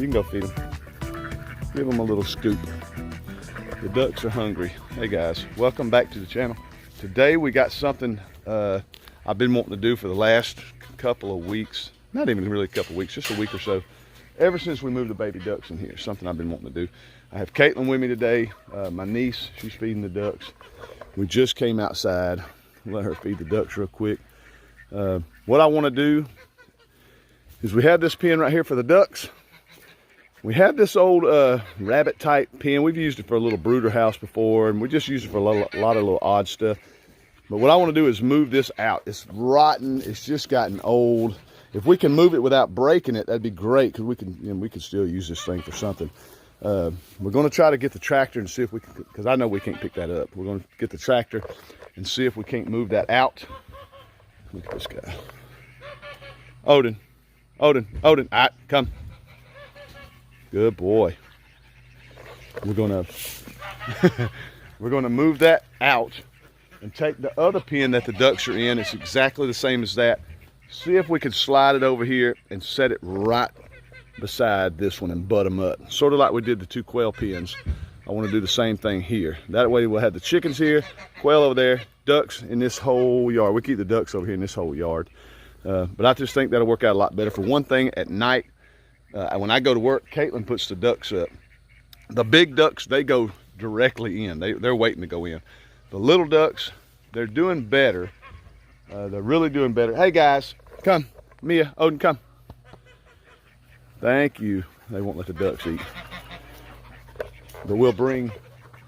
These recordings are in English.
can go feed them. Give them a little scoop. The ducks are hungry. Hey guys, welcome back to the channel. Today we got something I've been wanting to do for the last couple of weeks. Not even really a couple of weeks, just a week or so. Ever since we moved the baby ducks in here, something I've been wanting to do. I have Caitlin with me today, my niece, she's feeding the ducks. We just came outside, let her feed the ducks real quick. What I want to do is we have this pen right here for the ducks. We have this old rabbit type pen. We've used it for a little brooder house before, and we just use it for a lot of little odd stuff. But what I want to do is move this out. It's rotten, it's just gotten old. If we can move it without breaking it, that'd be great, because we can still use this thing for something. We're going to try to get the tractor and see if we can, because I know we can't pick that up. We're going to get the tractor and see if we can't move that out. Look at this guy. Odin, come. Good boy. We're gonna move that out and take the other pen that the ducks are in. It's exactly the same as that. See if we can slide it over here and set it right beside this one and butt them up. Sort of like we did the two quail pens. I want to do the same thing here. That way we'll have the chickens here, quail over there, ducks in this whole yard. We keep the ducks over here in this whole yard. But I just think that'll work out a lot better. For one thing, at night, when I go to work, Caitlin puts the ducks up. The big ducks, they go directly in. They're waiting to go in. The little ducks, they're doing better. They're really doing better. Hey guys, come. Mia, Odin, come. Thank you. They won't let the ducks eat. But we'll bring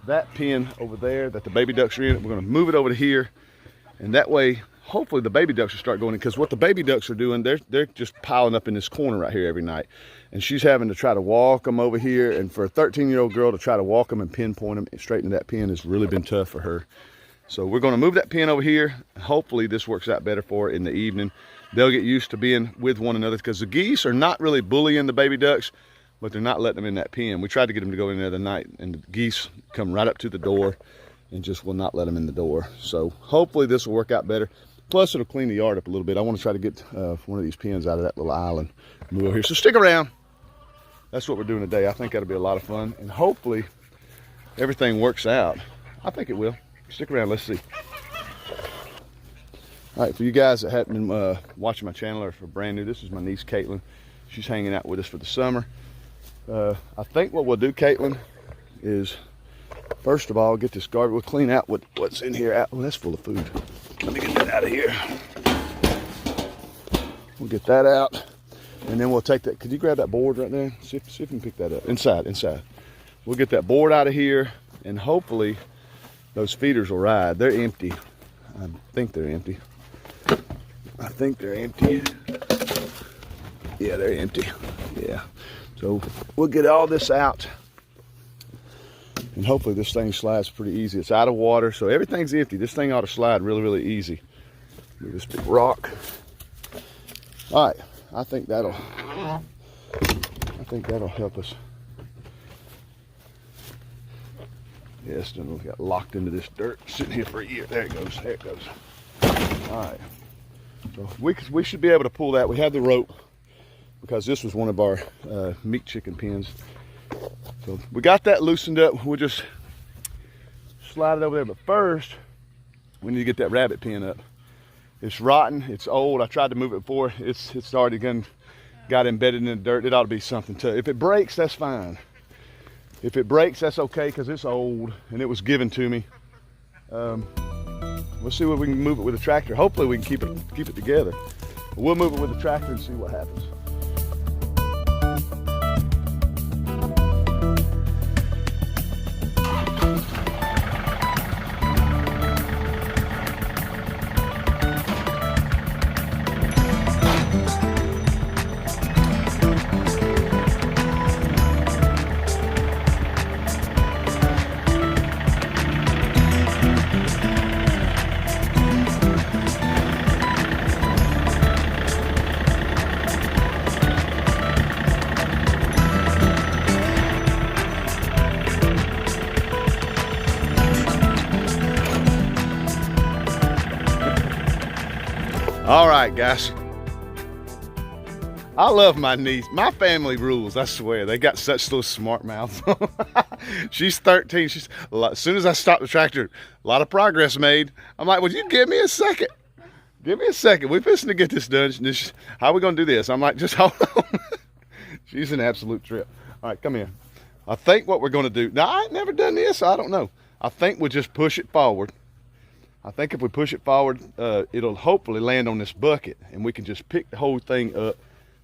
that pen over there that the baby ducks are in. We're gonna move it over to here. And that way, hopefully the baby ducks will start going in, because what the baby ducks are doing, they're just piling up in this corner right here every night. And she's having to try to walk them over here. And for a 13-year-old girl to try to walk them and pinpoint them and straighten that pen has really been tough for her. So we're going to move that pen over here. Hopefully this works out better for her in the evening. They'll get used to being with one another, because the geese are not really bullying the baby ducks, but they're not letting them in that pen. We tried to get them to go in there the night, and the geese come right up to the door and just will not let them in the door. So hopefully this will work out better. Plus it'll clean the yard up a little bit. I want to try to get one of these pens out of that little island, move over here. So stick around. That's what we're doing today. I think that'll be a lot of fun, and hopefully everything works out. I think it will. Stick around, let's see. All right, for you guys that haven't been watching my channel or if you're brand new, this is my niece Caitlin. She's hanging out with us for the summer. I think what we'll do, Caitlin, is first of all get this garbage. We'll clean out what's in here. Oh, that's full of food. Let me get that out of here. We'll get that out, and then we'll take that. Could you grab that board right there? See if you can pick that up. Inside. We'll get that board out of here, and hopefully those feeders will ride. They're empty. I think they're empty. Yeah, they're empty. Yeah. So we'll get all this out, and hopefully this thing slides pretty easy. It's out of water, so everything's empty. This thing ought to slide really, really easy. Look at this big rock. All right, I think that'll help us. Yeah, it's done got locked into this dirt, sitting here for a year. There it goes. All right, so we should be able to pull that. We have the rope, because this was one of our meat chicken pens. So we got that loosened up. We'll just slide it over there. But first, we need to get that rabbit pen up. It's rotten, it's old. I tried to move it before. It's already got embedded in the dirt. It ought to be something to. If it breaks, that's fine. If it breaks, that's okay, because it's old and it was given to me. We'll see what we can move it with a tractor. Hopefully we can keep it together. But we'll move it with a tractor and see what happens. All right, guys. I love my niece. My family rules, I swear. They got such little smart mouths. She's 13. As soon as I stopped the tractor, a lot of progress made. I'm like, would you give me a second? Give me a second. We're fixing to get this done. How are we going to do this? I'm like, just hold on. She's an absolute trip. All right, come here. I think what we're going to do, now I ain't never done this, so I don't know. I think we'll just push it forward. I think if we push it forward, it'll hopefully land on this bucket, and we can just pick the whole thing up,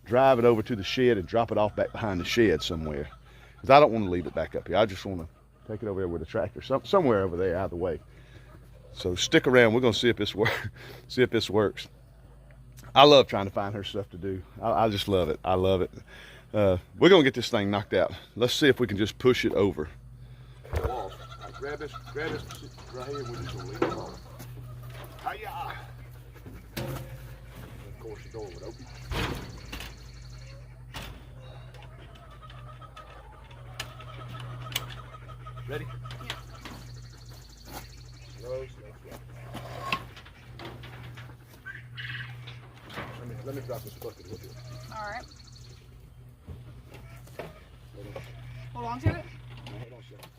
drive it over to the shed, and drop it off back behind the shed somewhere. Because I don't want to leave it back up here. I just want to take it over there with a tractor, somewhere over there, either way. So stick around. We're going to see if this works. I love trying to find her stuff to do. I just love it. I love it. We're going to get this thing knocked out. Let's see if we can just push it over. Grab this right here, and we're just going to leave it on. Hiya! Of course, the door would open. Ready? Yeah. Let me drop this bucket with you. All right. Hold on to it. Hold on a second.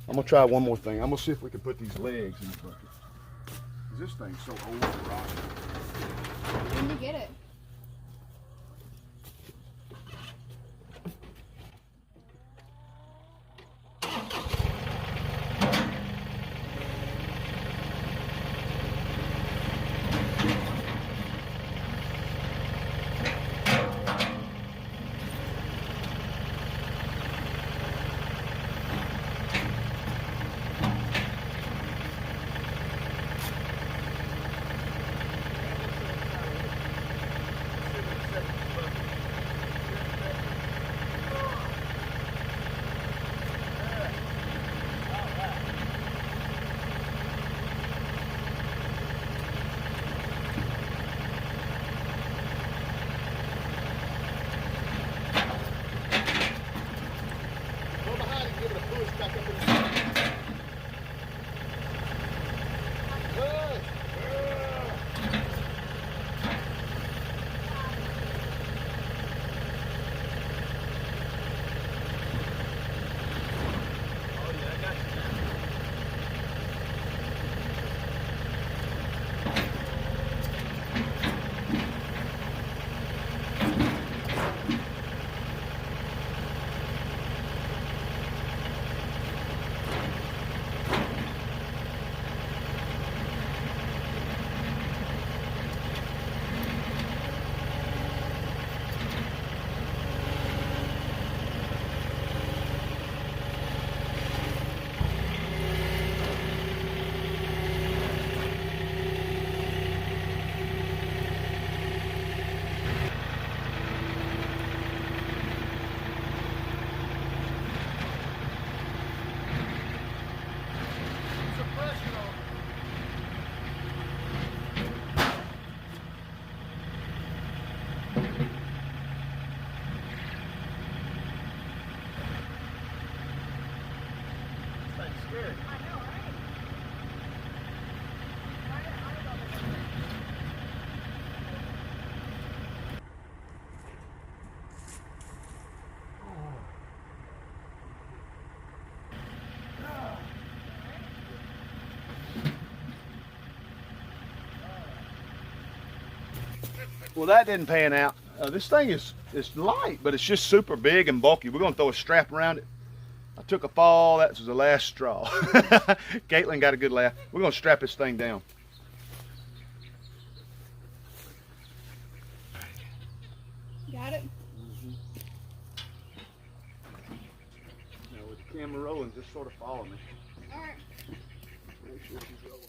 I'm gonna try one more thing. I'm gonna see if we can put these legs in the bucket. This thing's so old and rotten. When did you get it? scary. Well, that didn't pan out. This thing is light, but it's just super big and bulky. We're gonna throw a strap around it. I took a fall, that was the last straw. Caitlin got a good laugh. We're gonna strap this thing down. Got it? Now with the camera rolling, just sort of follow me. All right. Make sure she's rolling.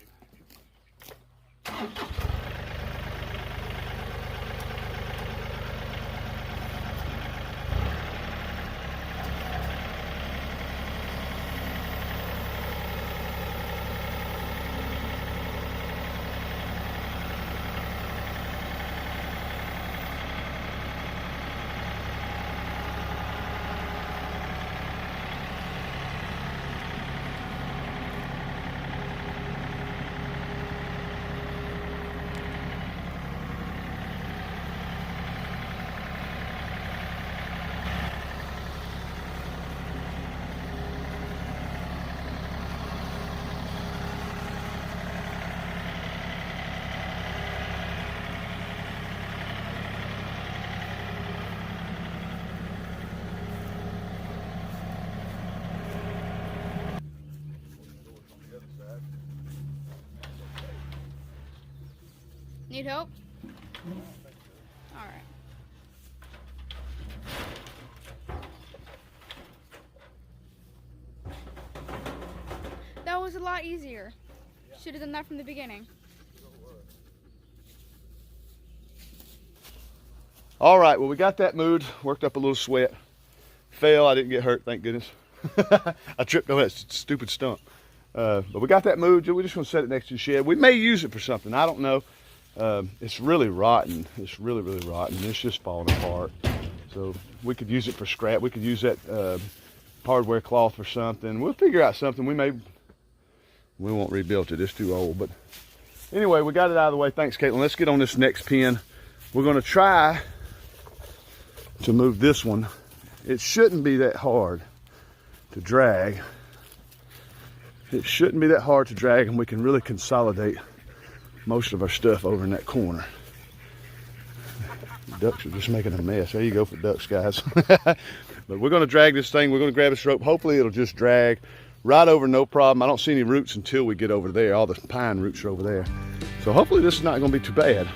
Need help? All right. That was a lot easier. Should have done that from the beginning. All right, well, we got that moved, worked up a little sweat. Fell, I didn't get hurt, thank goodness. I tripped over that stupid stump. But we got that moved. We're just gonna set it next to the shed. We may use it for something, I don't know. It's really rotten. It's really, really rotten. It's just falling apart. So we could use it for scrap. We could use that hardware cloth for something. We'll figure out something. We won't rebuild it. It's too old. But anyway, we got it out of the way. Thanks, Caitlin. Let's get on this next pin. We're gonna try to move this one. It shouldn't be that hard to drag. It shouldn't be that hard to drag, and we can really consolidate most of our stuff over in that corner. The ducks are just making a mess. There you go for ducks, guys. But we're gonna drag this thing. We're gonna grab this rope. Hopefully it'll just drag right over, no problem. I don't see any roots until we get over there. All the pine roots are over there. So hopefully this is not gonna be too bad.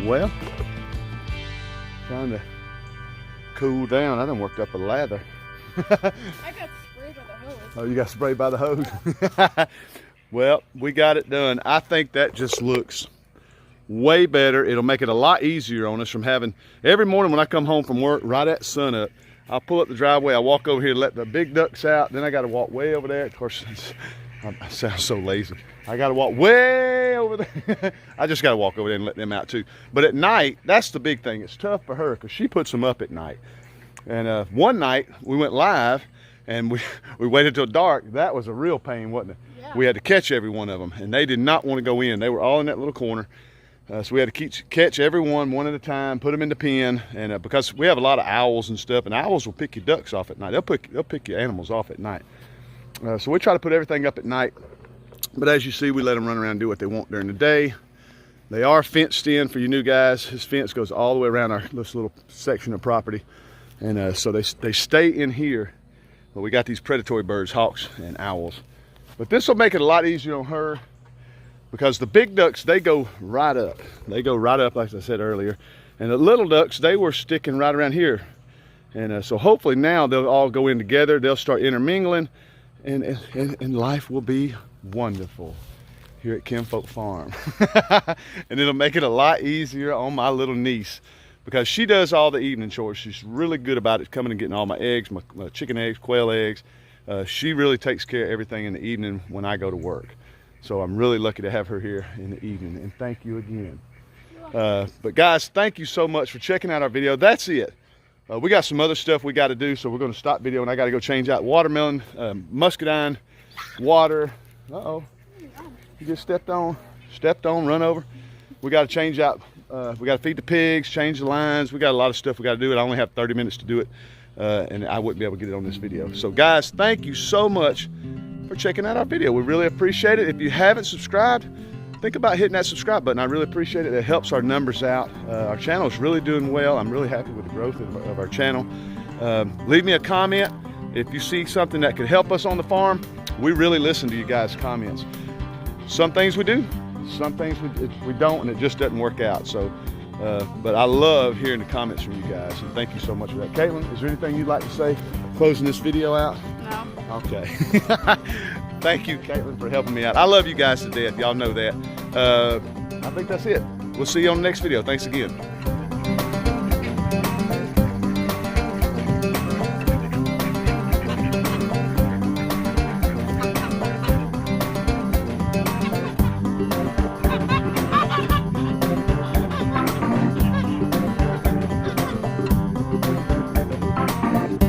Well, trying to cool down. I done worked up a lather. I got sprayed by the hose. Oh, you got sprayed by the hose? Well, we got it done. I think that just looks way better. It'll make it a lot easier on us from having, every morning when I come home from work, right at sun up, I'll pull up the driveway, I walk over here, let the big ducks out, then I gotta walk way over there. Of course, I sound so lazy. I gotta walk way over there. I just gotta walk over there and let them out too. But at night, that's the big thing. It's tough for her because she puts them up at night. And one night we went live and we waited till dark. That was a real pain, wasn't it? Yeah. We had to catch every one of them and they did not want to go in. They were all in that little corner. So we had to catch every one at a time, put them in the pen, and because we have a lot of owls and stuff, and owls will pick your ducks off at night. They'll pick your animals off at night. So we try to put everything up at night. But as you see, we let them run around and do what they want during the day. They are fenced in for you new guys. This fence goes all the way around this little section of property, and so they stay in here. But we got these predatory birds, hawks and owls. But this will make it a lot easier on her, because the big ducks, they go right up. They go right up, like I said earlier. And the little ducks, they were sticking right around here. And so hopefully now they'll all go in together. They'll start intermingling, and life will be wonderful here at Kinfolk Farm. And it'll make it a lot easier on my little niece, because she does all the evening chores. She's really good about it, coming and getting all my eggs, my chicken eggs, quail eggs. She really takes care of everything in the evening when I go to work. So I'm really lucky to have her here in the evening, and thank you again. But guys, thank you so much for checking out our video. That's it. We got some other stuff we got to do, so we're going to stop video, and I got to go change out watermelon, muscadine, water. Uh-oh, you just stepped on, run over. We got to change out, we got to feed the pigs, change the lines. We got a lot of stuff we got to do, and I only have 30 minutes to do it, and I wouldn't be able to get it on this video. So guys, thank you so much for checking out our video. We really appreciate it. If you haven't subscribed, think about hitting that subscribe button. I really appreciate it. It helps our numbers out. Our channel is really doing well. I'm really happy with the growth of our channel. Leave me a comment if you see something that could help us on the farm. We really listen to you guys' comments. Some things we do, some things we don't, and it just doesn't work out. So, but I love hearing the comments from you guys, and thank you so much for that. Caitlin, is there anything you'd like to say closing this video out? No. Okay. Thank you, Caitlin, for helping me out. I love you guys to death. Y'all know that. I think that's it. We'll see you on the next video. Thanks again.